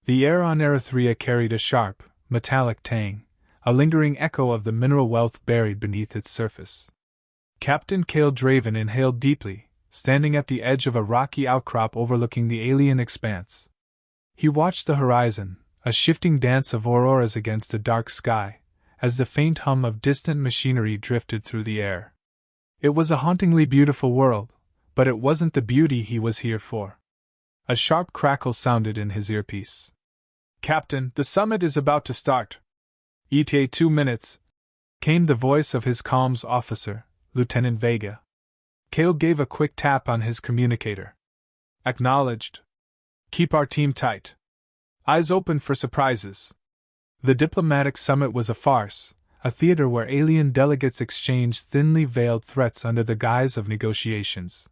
The air on Arthria carried a sharp, metallic tang, a lingering echo of the mineral wealth buried beneath its surface. Captain Cale Draven inhaled deeply, standing at the edge of a rocky outcrop overlooking the alien expanse. He watched the horizon, a shifting dance of auroras against a dark sky, as the faint hum of distant machinery drifted through the air. It was a hauntingly beautiful world, but it wasn't the beauty he was here for. A sharp crackle sounded in his earpiece. "Captain, the summit is about to start. ETA 2 minutes," came the voice of his comms officer, Lieutenant Vega. Cale gave a quick tap on his communicator. "Acknowledged. Keep our team tight. Eyes open for surprises." The diplomatic summit was a farce, a theater where alien delegates exchanged thinly veiled threats under the guise of negotiations.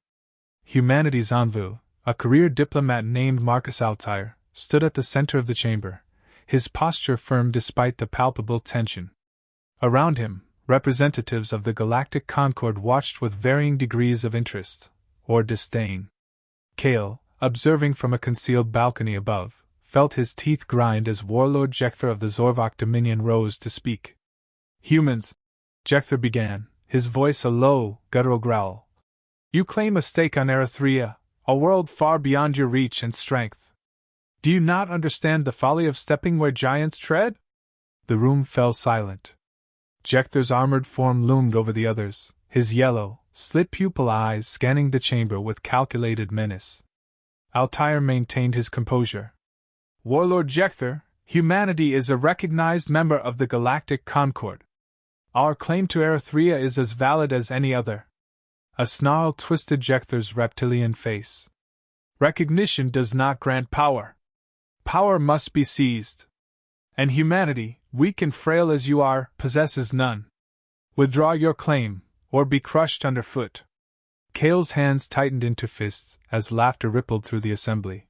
Humanity's envoy, a career diplomat named Marcus Altair, stood at the center of the chamber, his posture firm despite the palpable tension. Around him, representatives of the Galactic Concord watched with varying degrees of interest, or disdain. Cale, observing from a concealed balcony above, felt his teeth grind as Warlord Jecther of the Zorvok Dominion rose to speak. "Humans," Jecther began, his voice a low, guttural growl. "You claim a stake on Arthria, a world far beyond your reach and strength. Do you not understand the folly of stepping where giants tread?" The room fell silent. Jecther's armored form loomed over the others, his yellow, slit-pupil eyes scanning the chamber with calculated menace. Altair maintained his composure. "Warlord Jecther, humanity is a recognized member of the Galactic Concord. Our claim to Arthria is as valid as any other." A snarl twisted Jecther's reptilian face. "Recognition does not grant power. Power must be seized. And humanity, weak and frail as you are, possesses none. Withdraw your claim, or be crushed underfoot." Cale's hands tightened into fists as laughter rippled through the assembly.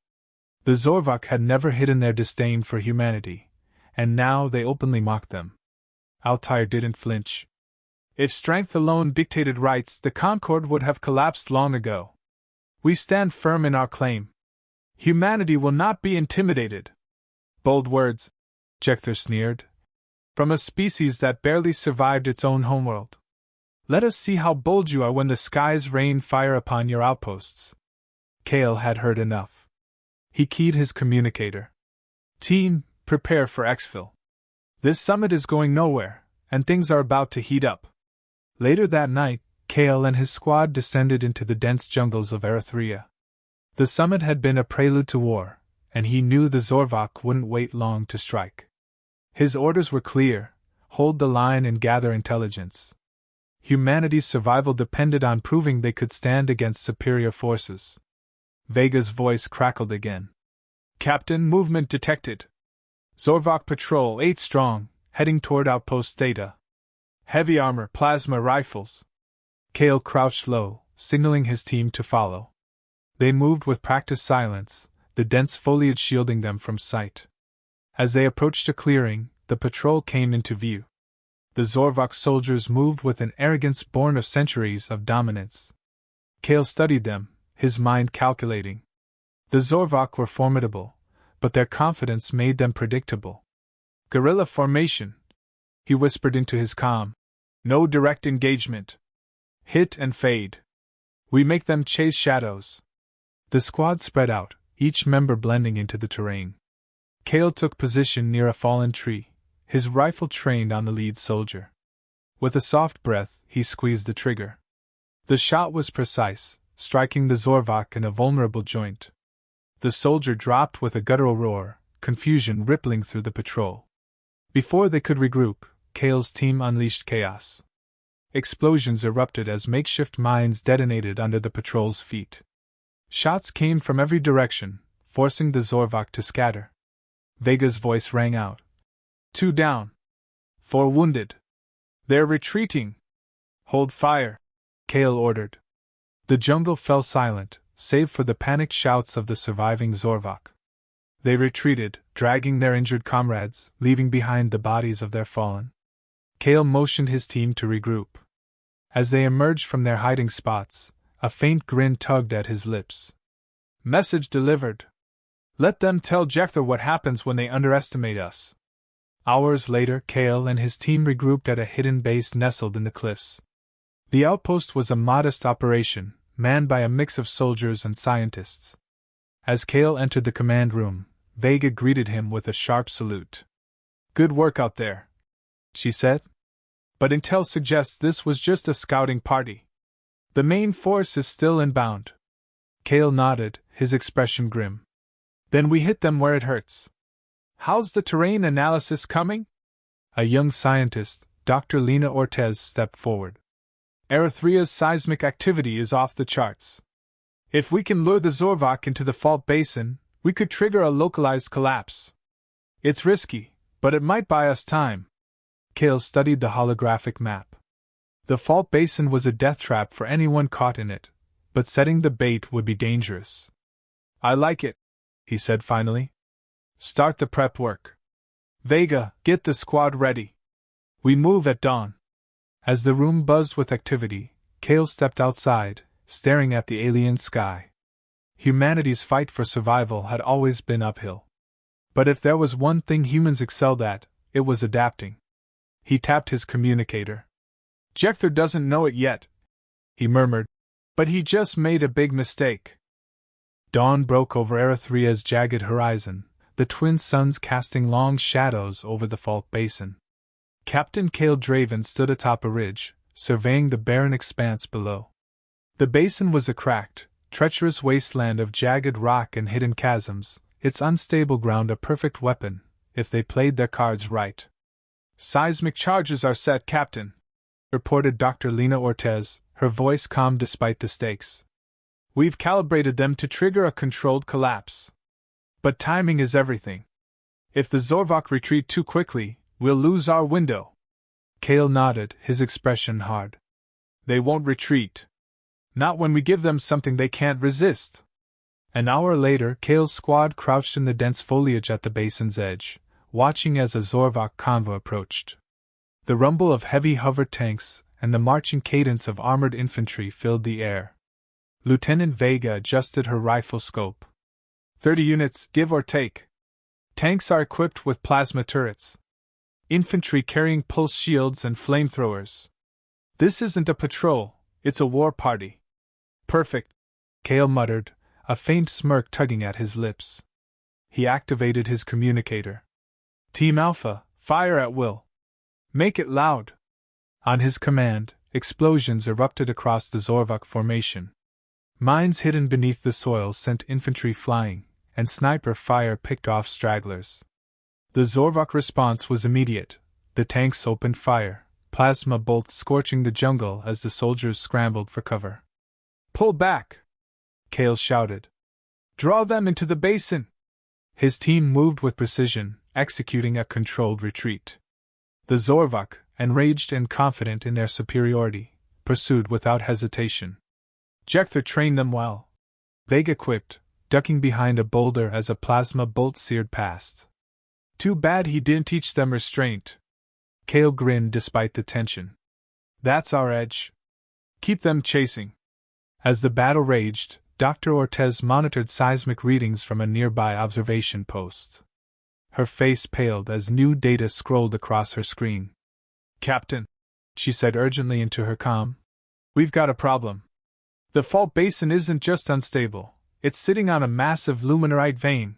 The Zorvok had never hidden their disdain for humanity, and now they openly mocked them. Altair didn't flinch. "If strength alone dictated rights, the Concord would have collapsed long ago. We stand firm in our claim. Humanity will not be intimidated." "Bold words," Jecther sneered. "From a species that barely survived its own homeworld. Let us see how bold you are when the skies rain fire upon your outposts." Cale had heard enough. He keyed his communicator. "Team, prepare for exfil. This summit is going nowhere, and things are about to heat up." Later that night, Cale and his squad descended into the dense jungles of Arthria. The summit had been a prelude to war, and he knew the Zorvok wouldn't wait long to strike. His orders were clear: hold the line and gather intelligence. Humanity's survival depended on proving they could stand against superior forces. Vega's voice crackled again. "Captain, movement detected. Zorvok patrol 8 strong, heading toward Outpost Theta. Heavy armor, plasma rifles." Cale crouched low, signaling his team to follow. They moved with practiced silence, the dense foliage shielding them from sight. As they approached a clearing, the patrol came into view. The Zorvok soldiers moved with an arrogance born of centuries of dominance. Cale studied them, his mind calculating. The Zorvok were formidable, but their confidence made them predictable. "Guerilla formation," he whispered into his comm. "No direct engagement. Hit and fade. We make them chase shadows." The squad spread out, each member blending into the terrain. Cale took position near a fallen tree, his rifle trained on the lead soldier. With a soft breath, he squeezed the trigger. The shot was precise, striking the Zorvok in a vulnerable joint. The soldier dropped with a guttural roar, confusion rippling through the patrol. Before they could regroup, Cale's team unleashed chaos. Explosions erupted as makeshift mines detonated under the patrol's feet. Shots came from every direction, forcing the Zorvok to scatter. Vega's voice rang out. 2 down. 4 wounded. They're retreating. Hold fire, Cale ordered. The jungle fell silent, save for the panicked shouts of the surviving Zorvok. They retreated, dragging their injured comrades, leaving behind the bodies of their fallen. Cale motioned his team to regroup. As they emerged from their hiding spots, a faint grin tugged at his lips. "Message delivered. Let them tell Jector what happens when they underestimate us. Hours later, Kale and his team regrouped at a hidden base nestled in the cliffs. The outpost was a modest operation, manned by a mix of soldiers and scientists. As Kale entered the command room, Vega greeted him with a sharp salute. "Good work out there," she said. "But intel suggests this was just a scouting party. The main force is still inbound." Kale nodded, his expression grim. "Then we hit them where it hurts. How's the terrain analysis coming?" A young scientist, Dr. Lena Ortez, stepped forward. "Arthria's seismic activity is off the charts. If we can lure the Zorvok into the fault basin, we could trigger a localized collapse. It's risky, but it might buy us time." Kale studied the holographic map. The fault basin was a death trap for anyone caught in it, but setting the bait would be dangerous. "I like it," he said finally. "Start the prep work. Vega, get the squad ready. We move at dawn." As the room buzzed with activity, Kale stepped outside, staring at the alien sky. Humanity's fight for survival had always been uphill. But if there was one thing humans excelled at, it was adapting. He tapped his communicator. "Jector doesn't know it yet," he murmured, "but he just made a big mistake." Dawn broke over Arthria's jagged horizon, the twin suns casting long shadows over the fault basin. Captain Kale Draven stood atop a ridge, surveying the barren expanse below. The basin was a cracked, treacherous wasteland of jagged rock and hidden chasms, its unstable ground a perfect weapon, if they played their cards right. "Seismic charges are set, Captain," reported Dr. Lena Ortez, her voice calm despite the stakes. "We've calibrated them to trigger a controlled collapse. But timing is everything. If the Zorvok retreat too quickly, we'll lose our window." Kale nodded, his expression hard. "They won't retreat. Not when we give them something they can't resist." An hour later, Kale's squad crouched in the dense foliage at the basin's edge, watching as a Zorvok convoy approached. The rumble of heavy hover tanks and the marching cadence of armored infantry filled the air. Lieutenant Vega adjusted her rifle scope. 30 units, give or take. Tanks are equipped with plasma turrets. Infantry carrying pulse shields and flamethrowers. This isn't a patrol, it's a war party. Perfect, Kale muttered, a faint smirk tugging at his lips. He activated his communicator. "Team Alpha, fire at will. Make it loud." On his command, explosions erupted across the Zorvok formation. Mines hidden beneath the soil sent infantry flying, and sniper fire picked off stragglers. The Zorvok response was immediate. The tanks opened fire, plasma bolts scorching the jungle as the soldiers scrambled for cover. "Pull back!" Kale shouted. "Draw them into the basin!" His team moved with precision, executing a controlled retreat. The Zorvok, enraged and confident in their superiority, pursued without hesitation. Jector trained them well. Vega quipped, ducking behind a boulder as a plasma bolt seared past. "Too bad he didn't teach them restraint." Kale grinned despite the tension. "That's our edge. Keep them chasing." As the battle raged, Dr. Ortez monitored seismic readings from a nearby observation post. Her face paled as new data scrolled across her screen. "Captain," she said urgently into her comm, "we've got a problem. The fault basin isn't just unstable, it's sitting on a massive luminarite vein.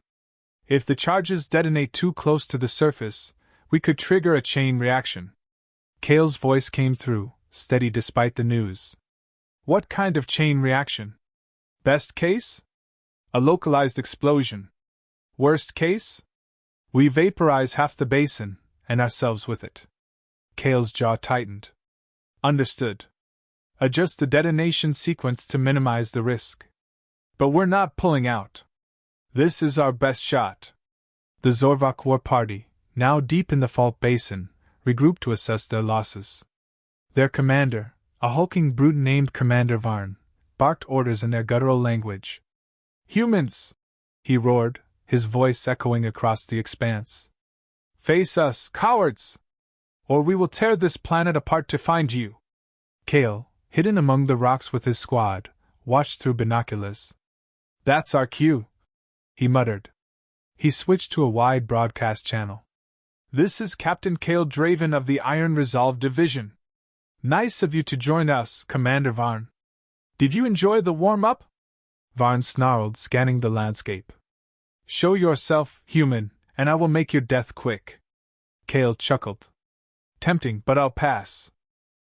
If the charges detonate too close to the surface, we could trigger a chain reaction." Kale's voice came through, steady despite the news. "What kind of chain reaction? Best case? A localized explosion. Worst case? We vaporize half the basin, and ourselves with it." Kale's jaw tightened. "Understood. Adjust the detonation sequence to minimize the risk. But we're not pulling out. This is our best shot." The Zorvok war party, now deep in the fault basin, regrouped to assess their losses. Their commander, a hulking brute named Commander Varn, barked orders in their guttural language. "Humans!" he roared, his voice echoing across the expanse. "Face us, cowards! Or we will tear this planet apart to find you." Kale, hidden among the rocks with his squad, watched through binoculars. "That's our cue," he muttered. He switched to a wide broadcast channel. "This is Captain Kale Draven of the Iron Resolve Division. Nice of you to join us, Commander Varn. Did you enjoy the warm-up?" Varn snarled, scanning the landscape. "Show yourself, human, and I will make your death quick." Kale chuckled. "Tempting, but I'll pass.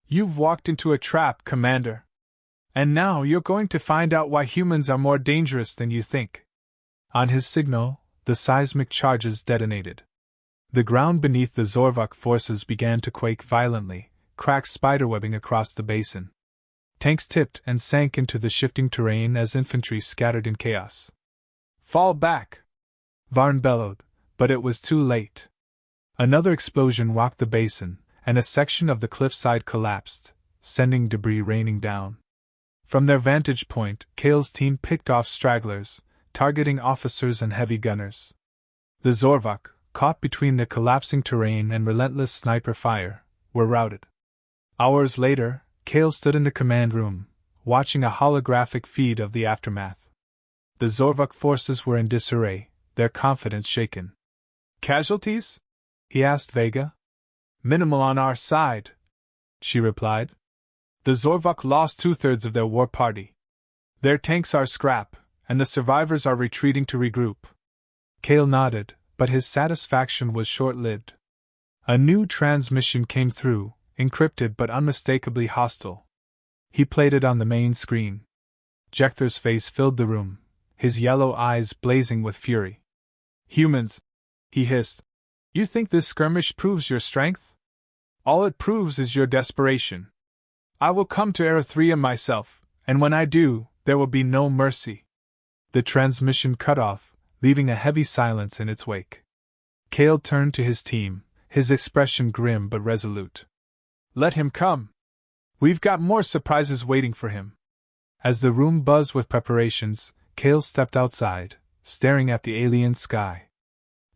You've walked into a trap, Commander. And now you're going to find out why humans are more dangerous than you think." On his signal, the seismic charges detonated. The ground beneath the Zorvok forces began to quake violently, cracks spiderwebbing across the basin. Tanks tipped and sank into the shifting terrain as infantry scattered in chaos. "Fall back!" Varn bellowed, but it was too late. Another explosion rocked the basin, and a section of the cliffside collapsed, sending debris raining down. From their vantage point, Kale's team picked off stragglers, targeting officers and heavy gunners. The Zorvok, caught between the collapsing terrain and relentless sniper fire, were routed. Hours later, Kale stood in the command room, watching a holographic feed of the aftermath. The Zorvok forces were in disarray, their confidence shaken. "Casualties?" he asked Vega. "Minimal on our side," she replied. "The Zorvok lost 2/3 of their war party. Their tanks are scrap, and the survivors are retreating to regroup." Kale nodded, but his satisfaction was short-lived. A new transmission came through, encrypted but unmistakably hostile. He played it on the main screen. Jector's face filled the room, his yellow eyes blazing with fury. "Humans," he hissed, "you think this skirmish proves your strength? All it proves is your desperation. I will come to Arthria myself, and when I do, there will be no mercy." The transmission cut off, leaving a heavy silence in its wake. Kale turned to his team, his expression grim but resolute. "Let him come. We've got more surprises waiting for him." As the room buzzed with preparations, Kale stepped outside, staring at the alien sky.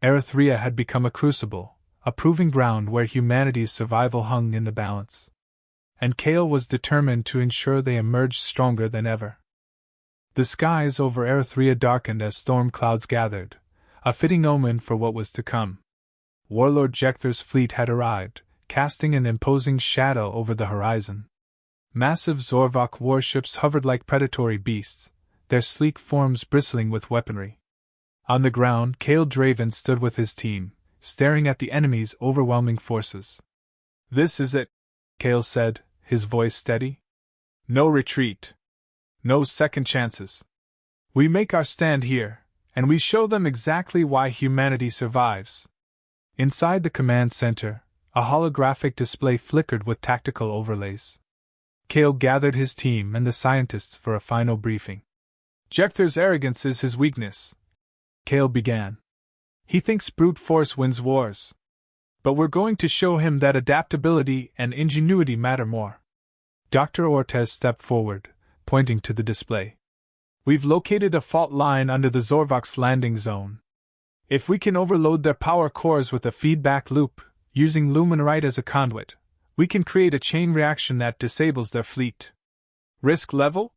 Arthria had become a crucible, a proving ground where humanity's survival hung in the balance. And Kale was determined to ensure they emerged stronger than ever. The skies over Arthria darkened as storm clouds gathered, a fitting omen for what was to come. Warlord Jector's fleet had arrived, casting an imposing shadow over the horizon. Massive Zorvok warships hovered like predatory beasts, their sleek forms bristling with weaponry. On the ground, Kale Draven stood with his team, staring at the enemy's overwhelming forces. "This is it," Kale said, his voice steady. "No retreat. No second chances. We make our stand here, and we show them exactly why humanity survives." Inside the command center, a holographic display flickered with tactical overlays. Kale gathered his team and the scientists for a final briefing. "Jector's arrogance is his weakness," Kale began. "He thinks brute force wins wars. But we're going to show him that adaptability and ingenuity matter more." Dr. Ortez stepped forward, pointing to the display. "We've located a fault line under the Zorvok's landing zone. If we can overload their power cores with a feedback loop, using luminarite as a conduit, we can create a chain reaction that disables their fleet." "Risk level?"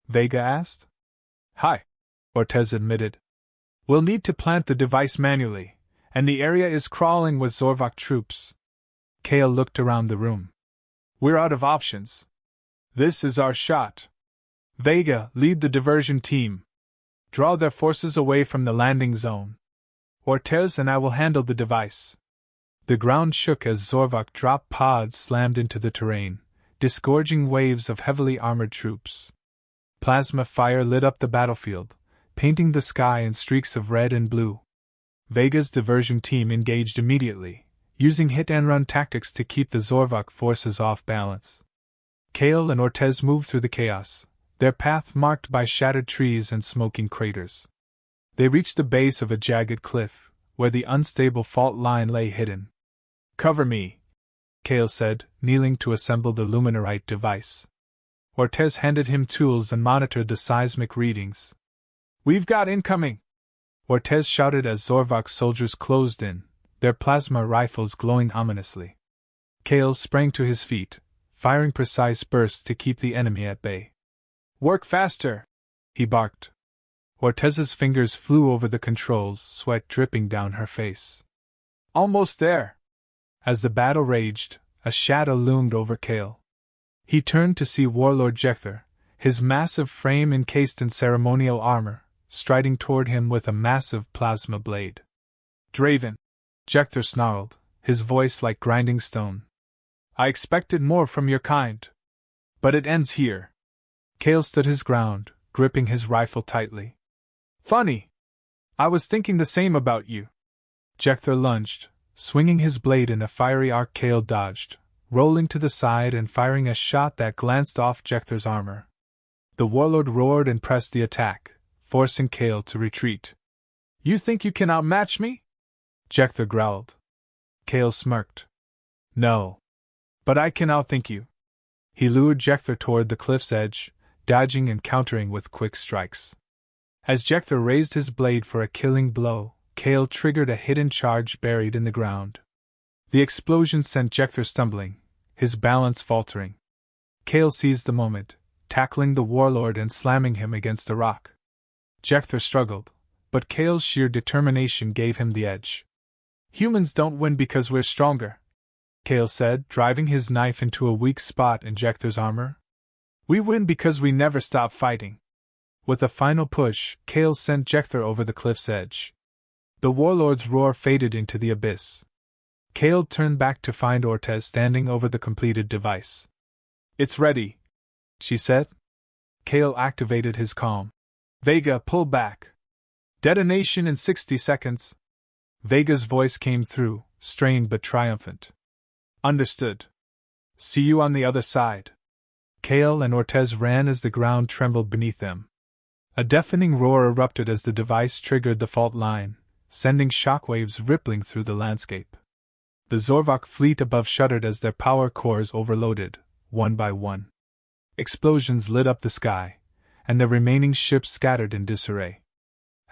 Vega asked. "High," Ortez admitted. "We'll need to plant the device manually, and the area is crawling with Zorvok troops." Kale looked around the room. "We're out of options. This is our shot. Vega, lead the diversion team. Draw their forces away from the landing zone. Ortez and I will handle the device." The ground shook as Zorvok drop pods slammed into the terrain, disgorging waves of heavily armored troops. Plasma fire lit up the battlefield, painting the sky in streaks of red and blue. Vega's diversion team engaged immediately, using hit-and-run tactics to keep the Zorvok forces off balance. Kale and Ortez moved through the chaos, their path marked by shattered trees and smoking craters. They reached the base of a jagged cliff, where the unstable fault line lay hidden. "Cover me," Kale said, kneeling to assemble the luminarite device. Ortez handed him tools and monitored the seismic readings. "We've got incoming!" Ortez shouted as Zorvok soldiers closed in, their plasma rifles glowing ominously. Kale sprang to his feet, firing precise bursts to keep the enemy at bay. "Work faster!" he barked. Ortez's fingers flew over the controls, sweat dripping down her face. Almost there! As the battle raged, a shadow loomed over Kale. He turned to see Warlord Jector, his massive frame encased in ceremonial armor, striding toward him with a massive plasma blade. Draven! Jector snarled, his voice like grinding stone. I expected more from your kind. But it ends here. Kale stood his ground, gripping his rifle tightly. Funny! I was thinking the same about you. Jector lunged, swinging his blade in a fiery arc. Kale dodged, rolling to the side and firing a shot that glanced off Jector's armor. The warlord roared and pressed the attack, forcing Kale to retreat. You think you can outmatch me? Jector growled. Kale smirked. No. But I can outthink you. He lured Jector toward the cliff's edge, dodging and countering with quick strikes. As Jector raised his blade for a killing blow, Kale triggered a hidden charge buried in the ground. The explosion sent Jector stumbling, his balance faltering. Kale seized the moment, tackling the warlord and slamming him against a rock. Jector struggled, but Kale's sheer determination gave him the edge. Humans don't win because we're stronger, Kale said, driving his knife into a weak spot in Jector's armor. We win because we never stop fighting. With a final push, Kale sent Jector over the cliff's edge. The warlord's roar faded into the abyss. Kale turned back to find Ortez standing over the completed device. It's ready, she said. Kale activated his calm. Vega, pull back. Detonation in 60 seconds. Vega's voice came through, strained but triumphant. Understood. See you on the other side. Kale and Ortez ran as the ground trembled beneath them. A deafening roar erupted as the device triggered the fault line, sending shockwaves rippling through the landscape. The Zorvok fleet above shuddered as their power cores overloaded, one by one. Explosions lit up the sky, and the remaining ships scattered in disarray.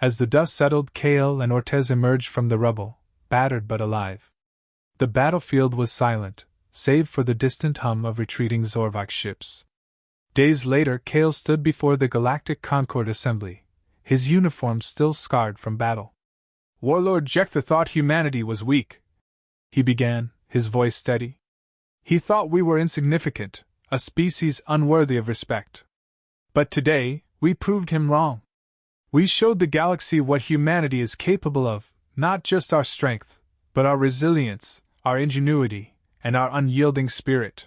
As the dust settled, Kale and Ortez emerged from the rubble, battered but alive. The battlefield was silent, save for the distant hum of retreating Zorvok ships. Days later, Kale stood before the Galactic Concord Assembly, his uniform still scarred from battle. Warlord Jector thought humanity was weak, he began, his voice steady. He thought we were insignificant, a species unworthy of respect. But today, we proved him wrong. We showed the galaxy what humanity is capable of, not just our strength, but our resilience, our ingenuity, and our unyielding spirit.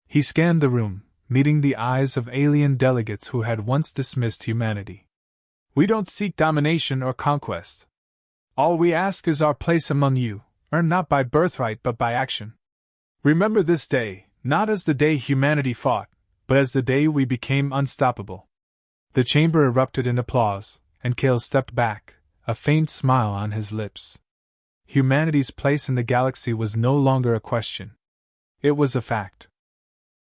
He scanned the room, meeting the eyes of alien delegates who had once dismissed humanity. We don't seek domination or conquest. All we ask is our place among you, earned not by birthright but by action. Remember this day, not as the day humanity fought, but as the day we became unstoppable. The chamber erupted in applause, and Kale stepped back, a faint smile on his lips. Humanity's place in the galaxy was no longer a question. It was a fact.